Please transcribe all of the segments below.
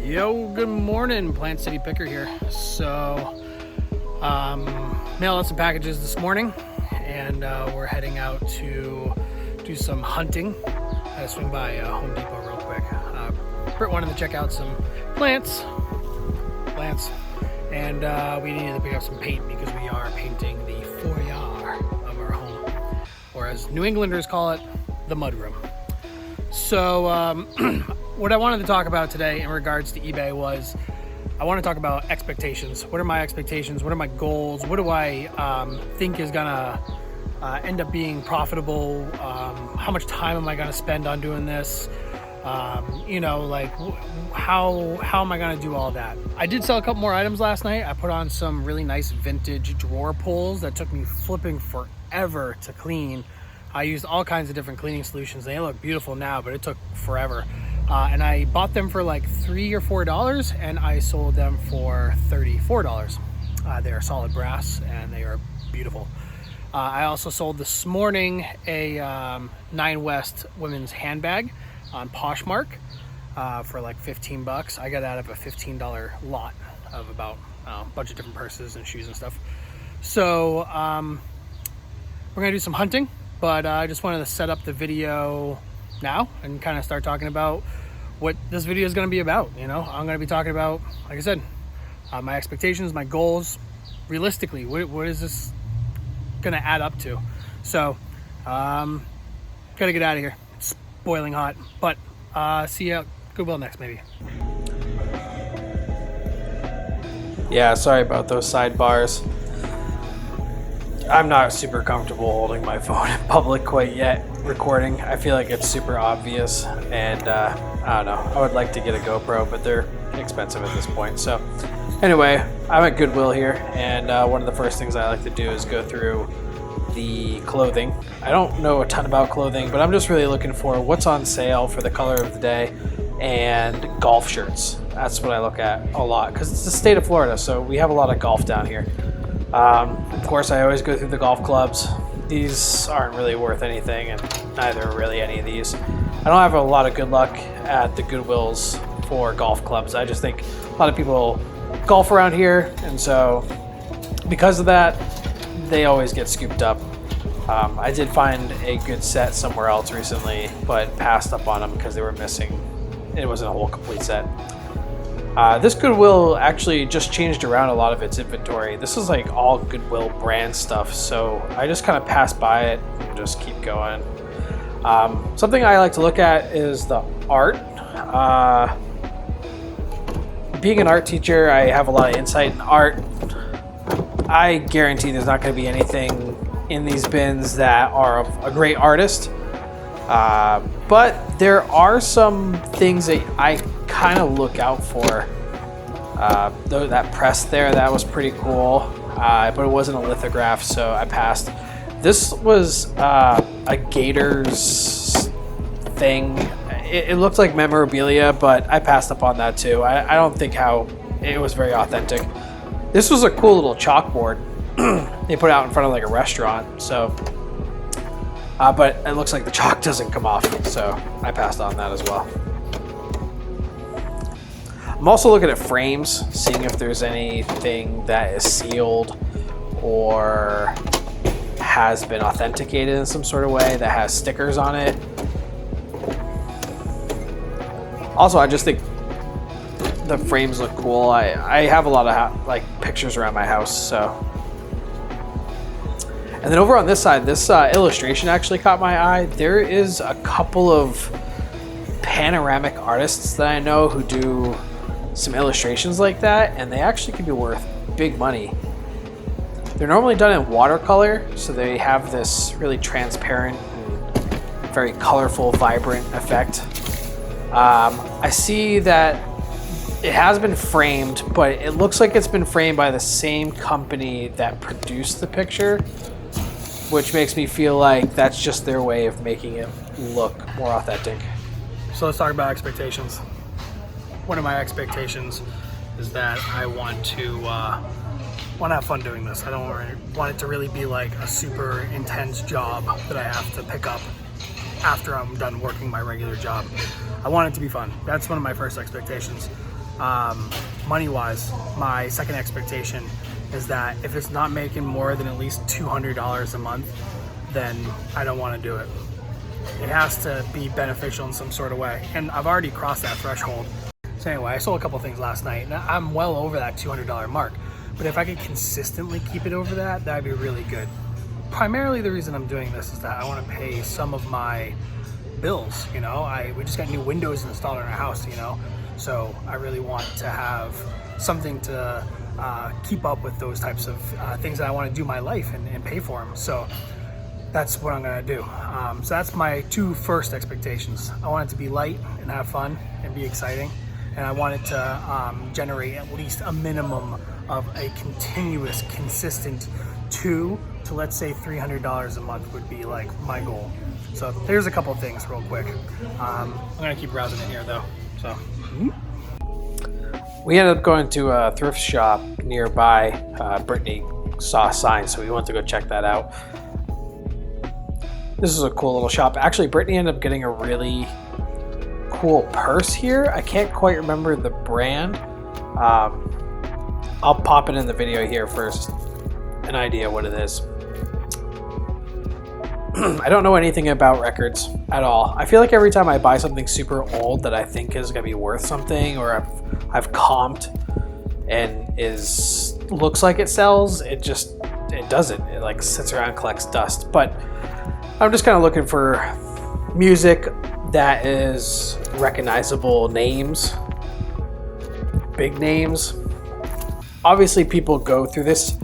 Yo, good morning, Plant City Picker here. So, mailed out some packages this morning, and we're heading out to do some hunting. I had to swing by Home Depot real quick. Britt wanted to check out some plants, and we needed to pick up some paint because we are painting the foyer of our home, or as New Englanders call it, the mudroom. So, what I wanted to talk about today in regards to eBay was I want to talk about expectations. What are my expectations? What are my goals? What do I think is gonna end up being profitable? How much time am I gonna spend on doing this? How am I gonna do all that? I did sell a couple more items last night. I put on some really nice vintage drawer pulls that took me flipping forever to clean. I used all kinds of different cleaning solutions. They look beautiful now, but it took forever. And I bought them for like $3 or $4, and I sold them for $34. They are solid brass, and they are beautiful. I also sold this morning a 9 West women's handbag on Poshmark for like $15. I got out of a $15 lot of about a bunch of different purses and shoes and stuff. So we're gonna do some hunting. But I just wanted to set up the video now and kind of start talking about what this video is going to be about. I'm going to be talking about, like I said, my expectations, my goals, realistically, what is this going to add up to? So, got to get out of here. It's boiling hot, but see you at Goodwill next, maybe. Yeah, sorry about those sidebars. I'm not super comfortable holding my phone in public quite yet, recording. I feel like it's super obvious, and I don't know. I would like to get a GoPro, but they're expensive at this point. So anyway, I'm at Goodwill here, and one of the first things I like to do is go through the clothing. I don't know a ton about clothing, but I'm just really looking for what's on sale for the color of the day and golf shirts. That's what I look at a lot, because it's the state of Florida, so we have a lot of golf down here. Of course, I always go through the golf clubs. These aren't really worth anything, and neither are really any of these. I don't have a lot of good luck at the Goodwills for golf clubs. I just think a lot of people golf around here, and so because of that, they always get scooped up. I did find a good set somewhere else recently, but passed up on them because they were missing. It wasn't a whole complete set. This Goodwill actually just changed around a lot of its inventory. This is like all Goodwill brand stuff, so I just kind of passed by it and just keep going. Something I like to look at is the art. Being an art teacher, I have a lot of insight in art. I guarantee there's not going to be anything in these bins that are of a great artist. But there are some things that I kind of look out for. That press there, that was pretty cool, but it wasn't a lithograph, so I passed. This was a Gators thing. It looked like memorabilia, but I passed up on that too. I don't think it was very authentic. This was a cool little chalkboard they put out in front of like a restaurant, so but it looks like the chalk doesn't come off, so I passed on that as well. I'm also looking at frames, seeing if there's anything that is sealed or has been authenticated in some sort of way that has stickers on it. Also, I just think the frames look cool. I have a lot of pictures around my house, so. And then over on this side, this illustration actually caught my eye. There is a couple of panoramic artists that I know who do some illustrations like that, and they actually can be worth big money. They're normally done in watercolor, so they have this really transparent and very colorful, vibrant effect. I see that it has been framed, but it looks like it's been framed by the same company that produced the picture, which makes me feel like that's just their way of making it look more authentic. So let's talk about expectations. One of my expectations is that I want to have fun doing this. I don't want it to really be like a super intense job that I have to pick up after I'm done working my regular job. I want it to be fun. That's one of my first expectations. Money wise, my second expectation is that if it's not making more than at least $200 a month, then I don't want to do it. It has to be beneficial in some sort of way, and I've already crossed that threshold. So anyway, I sold a couple things last night, and I'm well over that $200 mark. But if I could consistently keep it over that, that'd be really good. Primarily the reason I'm doing this is that I want to pay some of my bills. You know, we just got new windows installed in our house, you know, so I really want to have something to keep up with those types of things that I want to do in my life and pay for them. So that's what I'm going to do. So that's my two first expectations. I want it to be light and have fun and be exciting. And I want it to generate at least a minimum of a continuous, consistent $200 to let's say $300 a month would be like my goal. So there's a couple of things real quick. I'm going to keep browsing in here though. So. We ended up going to a thrift shop nearby. Brittany saw a sign, so we went to go check that out. This is a cool little shop. Actually, Brittany ended up getting a really cool purse here. I can't quite remember the brand. I'll pop it in the video here first, an idea what it is. I don't know anything about records at all. I feel like every time I buy something super old that I think is gonna be worth something, or I've comped and looks like it sells, it doesn't. It like sits around and collects dust. But I'm just kind of looking for music that is recognizable names, big names. Obviously people go through this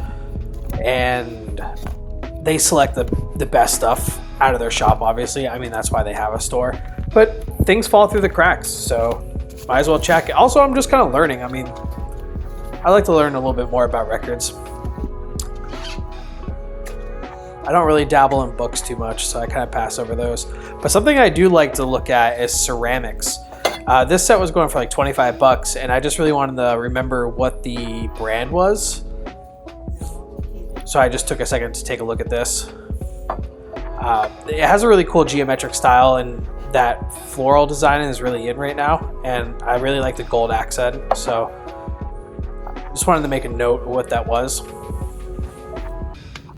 and they select the best stuff out of their shop, obviously. I mean, that's why they have a store. But things fall through the cracks, so might as well check. Also, I'm just kind of learning. I mean, I like to learn a little bit more about records. I don't really dabble in books too much, so I kind of pass over those. But something I do like to look at is ceramics. This set was going for like 25 bucks, and I just really wanted to remember what the brand was. So I just took a second to take a look at this. It has a really cool geometric style, and that floral design is really in right now. And I really like the gold accent, so just wanted to make a note of what that was.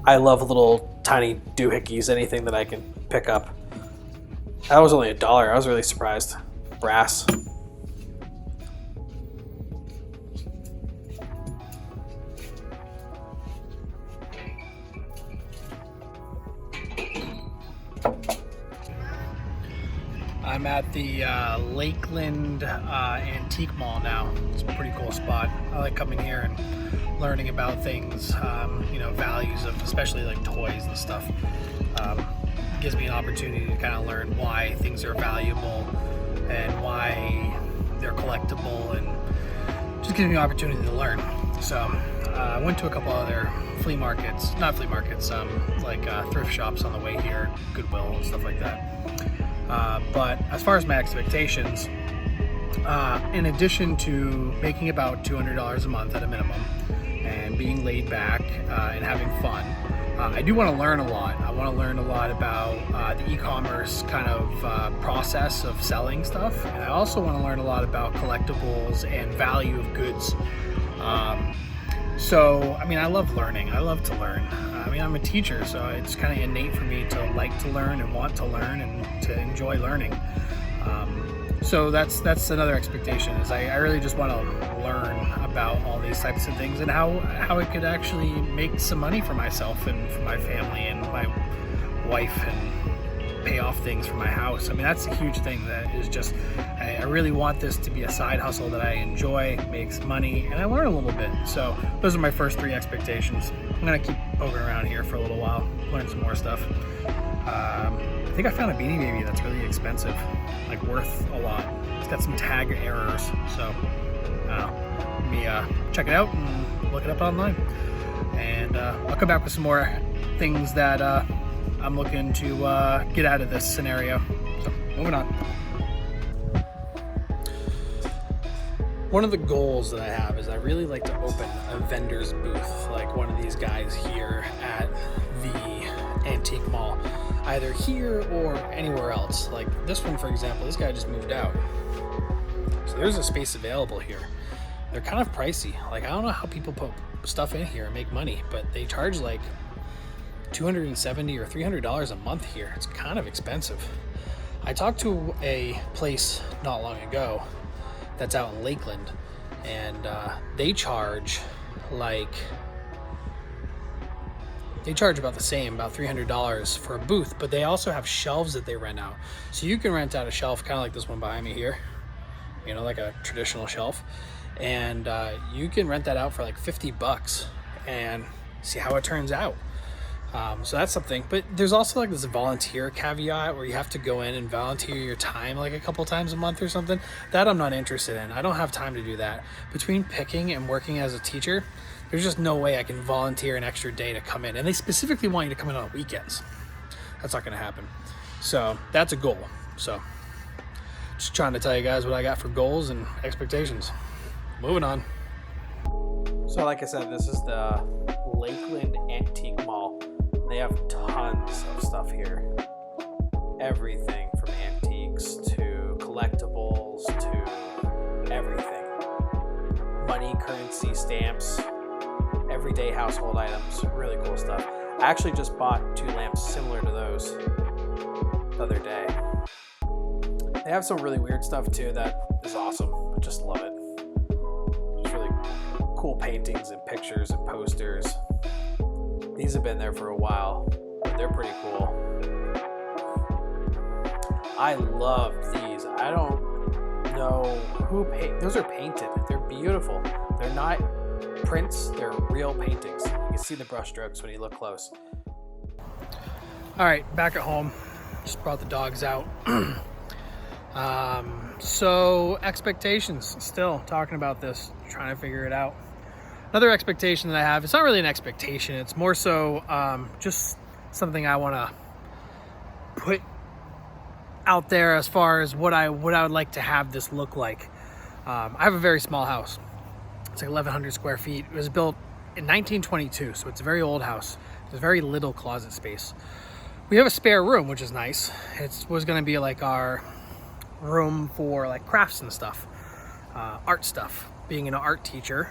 I love little tiny doohickeys, anything that I can pick up. That was only $1. I was really surprised. Brass. I'm at the Lakeland Antique Mall now. It's a pretty cool spot. I like coming here and learning about things, you know, values of especially like toys and stuff. Gives me an opportunity to kind of learn why things are valuable and why they're collectible, and just gives me an opportunity to learn. So I went to a couple other flea markets, not flea markets, like thrift shops on the way here, Goodwill and stuff like that. But as far as my expectations, in addition to making about $200 a month at a minimum and being laid back and having fun, I do want to learn a lot. I want to learn a lot about the e-commerce kind of process of selling stuff. And I also want to learn a lot about collectibles and value of goods. So, I mean, I love learning. I love to learn. I mean, I'm a teacher, so it's kind of innate for me to like to learn and want to learn and to enjoy learning. So that's another expectation, is I really just want to learn about all these types of things and how I could actually make some money for myself and for my family and my wife and pay off things for my house. I mean, that's a huge thing. That is just, I really want this to be a side hustle that I enjoy, makes money, and I learn a little bit. So those are my first three expectations. I'm gonna keep poking around here for a little while, learn some more stuff. I think I found a Beanie Baby that's really expensive, like worth a lot. It's got some tag errors, so let me check it out and look it up online. And I'll come back with some more things that I'm looking to get out of this scenario. So moving on. One of the goals that I have is I really like to open a vendor's booth, like one of these guys here at the antique mall, either here or anywhere else. Like this one, for example, this guy just moved out. So there's a space available here. They're kind of pricey. Like, I don't know how people put stuff in here and make money, but they charge like $270 or $300 a month here. It's kind of expensive. I talked to a place not long ago that's out in Lakeland, and they charge about the same, about $300 for a booth, but they also have shelves that they rent out. So you can rent out a shelf kind of like this one behind me here, you know, like a traditional shelf, and you can rent that out for like $50 and see how it turns out. So that's something, but there's also like this volunteer caveat where you have to go in and volunteer your time like a couple times a month or something. That I'm not interested in. I don't have time to do that. Between picking and working as a teacher, there's just no way I can volunteer an extra day to come in. And they specifically want you to come in on weekends. That's not going to happen. So that's a goal. So just trying to tell you guys what I got for goals and expectations. Moving on. So like I said, this is the Lakeland Antique Mall. They have tons of stuff here. Everything from antiques to collectibles to everything. Money, currency, stamps, everyday household items, really cool stuff. I actually just bought 2 lamps similar to those the other day. They have some really weird stuff too that is awesome. I just love it. Just really cool paintings and pictures and posters. These have been there for a while, but they're pretty cool. I love these. I don't know who those are painted. They're beautiful. They're not prints, they're real paintings. You can see the brush strokes when you look close. All right, back at home. Just brought the dogs out. So expectations, still talking about this, trying to figure it out. Another expectation that I have, it's not really an expectation, it's more so just something I want to put out there as far as what I would like to have this look like. I have a very small house. It's like 1,100 square feet. It was built in 1922, so it's a very old house. There's very little closet space. We have a spare room, which is nice. It was going to be like our room for like crafts and stuff, art stuff. Being an art teacher,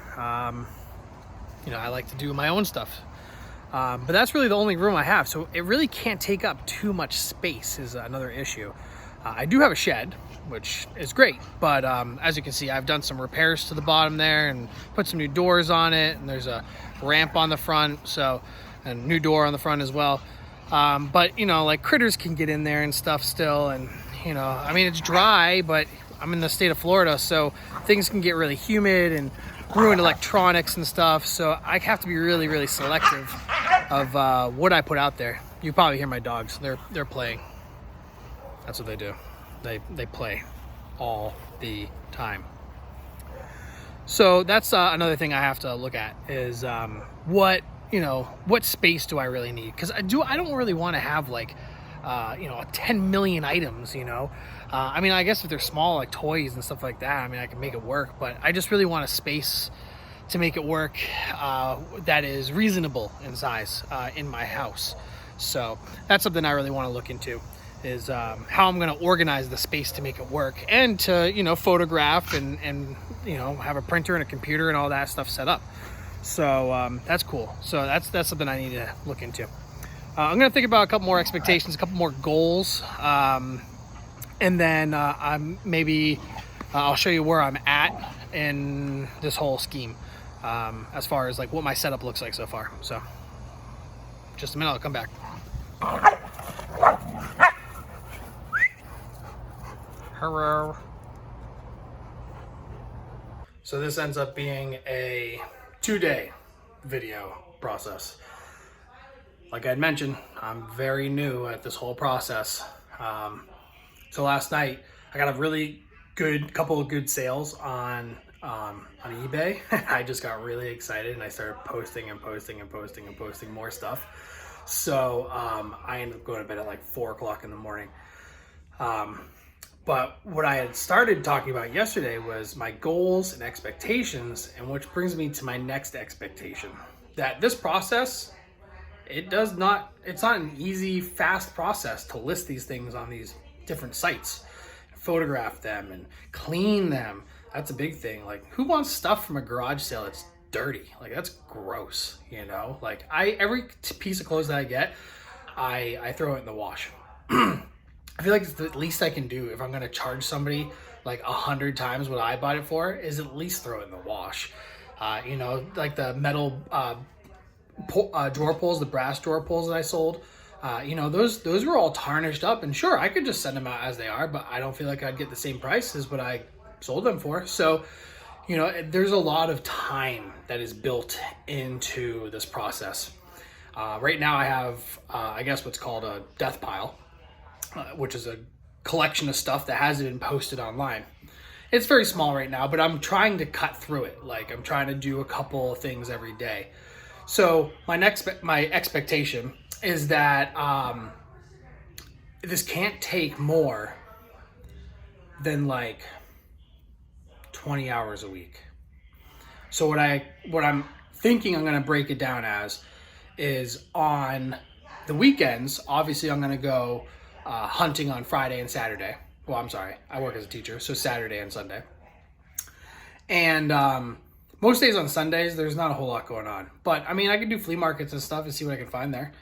you know, I like to do my own stuff. But that's really the only room I have, so it really can't take up too much space is another issue. I do have a shed, which is great, but as you can see, I've done some repairs to the bottom there and put some new doors on it, and there's a ramp on the front, so, and a new door on the front as well. But, you know, like critters can get in there and stuff still, and, you know, I mean, it's dry, but I'm in the state of Florida, so things can get really humid and ruin electronics and stuff, so I have to be really, really selective of what I put out there. You probably hear my dogs. They're playing. That's what they do. They play all the time. So that's another thing I have to look at is what space do I really need? Because I don't really want to have like 10 million items, you know. I mean, I guess if they're small, like toys and stuff like that, I mean, I can make it work, but I just really want a space to make it work that is reasonable in size in my house. So that's something I really want to look into, is how I'm going to organize the space to make it work, and to, you know, photograph and you know, have a printer and a computer and all that stuff set up. So that's cool. So that's something I need to look into. I'm going to think about a couple more expectations, a couple more goals, and then I'll show you where I'm at in this whole scheme, as far as like what my setup looks like so far. So just a minute, I'll come back. Hello. So this ends up being a 2-day video process. Like I had mentioned, I'm very new at this whole process. So last night I got a really couple of good sales on eBay. I just got really excited and I started posting more stuff. So I ended up going to bed at like 4 o'clock in the morning. But what I had started talking about yesterday was my goals and expectations, and which brings me to my next expectation. That this process, it's not an easy, fast process to list these things on these different sites. photograph them and clean them. That's a big thing. Like, who wants stuff from a garage sale that's dirty? Like, that's gross, you know? Like, every piece of clothes that I get, I throw it in the wash. I feel like it's the least I can do if I'm gonna charge somebody like 100 times what I bought it for, is at least throw it in the wash. You know, like the metal drawer pulls, the brass drawer pulls that I sold. You know, those were all tarnished up, and sure, I could just send them out as they are, but I don't feel like I'd get the same price as what I sold them for. So, you know, there's a lot of time that is built into this process. Right now I have, I guess what's called a death pile, which is a collection of stuff that hasn't been posted online. It's very small right now, but I'm trying to cut through it. Like, I'm trying to do a couple of things every day. So my expectation is that this can't take more than like 20 hours a week. So what I'm thinking I'm going to break it down as is, on the weekends, obviously I'm going to go hunting on Friday and Saturday. Well, I'm sorry, I work as a teacher, so Saturday and Sunday. And most days on Sundays, there's not a whole lot going on. But I mean, I can do flea markets and stuff and see what I can find there.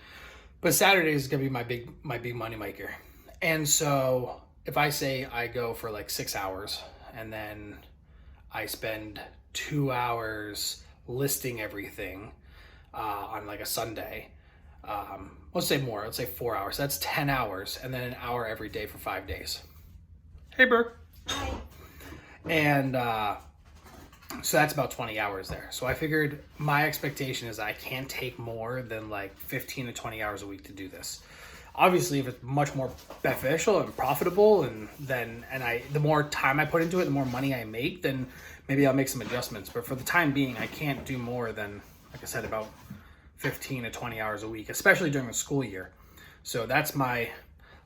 But Saturday is gonna be my big money maker. And so if I say I go for like 6 hours and then I spend 2 hours listing everything on like a Sunday, let's say more, let's say 4 hours. That's 10 hours, and then an hour every day for 5 days. Hey, Burr. Hi. And so that's about 20 hours there. So I figured my expectation is I can't take more than like 15 to 20 hours a week to do this. Obviously, if it's much more beneficial and profitable, and the more time I put into it, the more money I make, then maybe I'll make some adjustments. But for the time being, I can't do more than, like I said, about 15 to 20 hours a week, especially during the school year. So that's my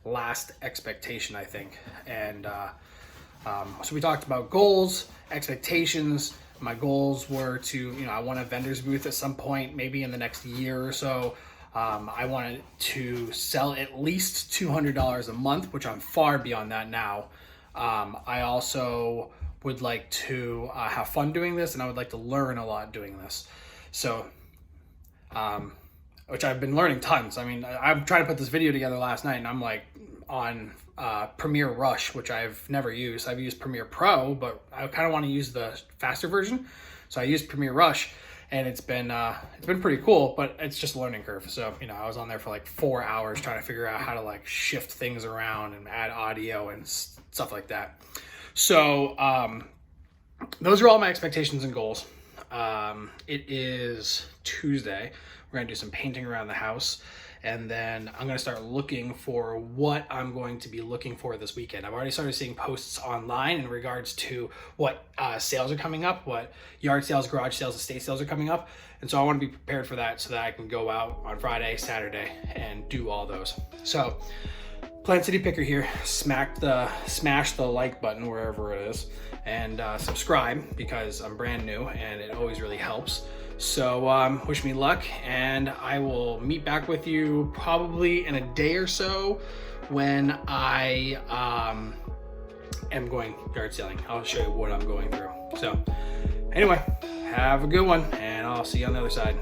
last expectation, I think. And so we talked about goals, expectations. My goals were to, you know, I want a vendor's booth at some point, maybe in the next year or so. I wanted to sell at least $200 a month, which I'm far beyond that now. I also would like to have fun doing this, and I would like to learn a lot doing this. So, which I've been learning tons. I mean, I'm trying to put this video together last night, and I'm like on Premiere Rush, which I've never used. I've used Premiere Pro, but I kind of want to use the faster version. So I used Premiere Rush, and it's been pretty cool, but it's just a learning curve. So, you know, I was on there for like 4 hours trying to figure out how to like shift things around and add audio and stuff like that. So those are all my expectations and goals. It is Tuesday. We're going to do some painting around the house, and then I'm going to start looking for what I'm going to be looking for this weekend. I've already started seeing posts online in regards to what sales are coming up, what yard sales, garage sales, estate sales are coming up. And so I want to be prepared for that so that I can go out on Friday, Saturday, and do all those. So Plant City Picker here. Smash the like button wherever it is, and subscribe, because I'm brand new and it always really helps. So wish me luck, and I will meet back with you probably in a day or so when I am going yard selling. I'll show you what I'm going through. So anyway, have a good one, and I'll see you on the other side.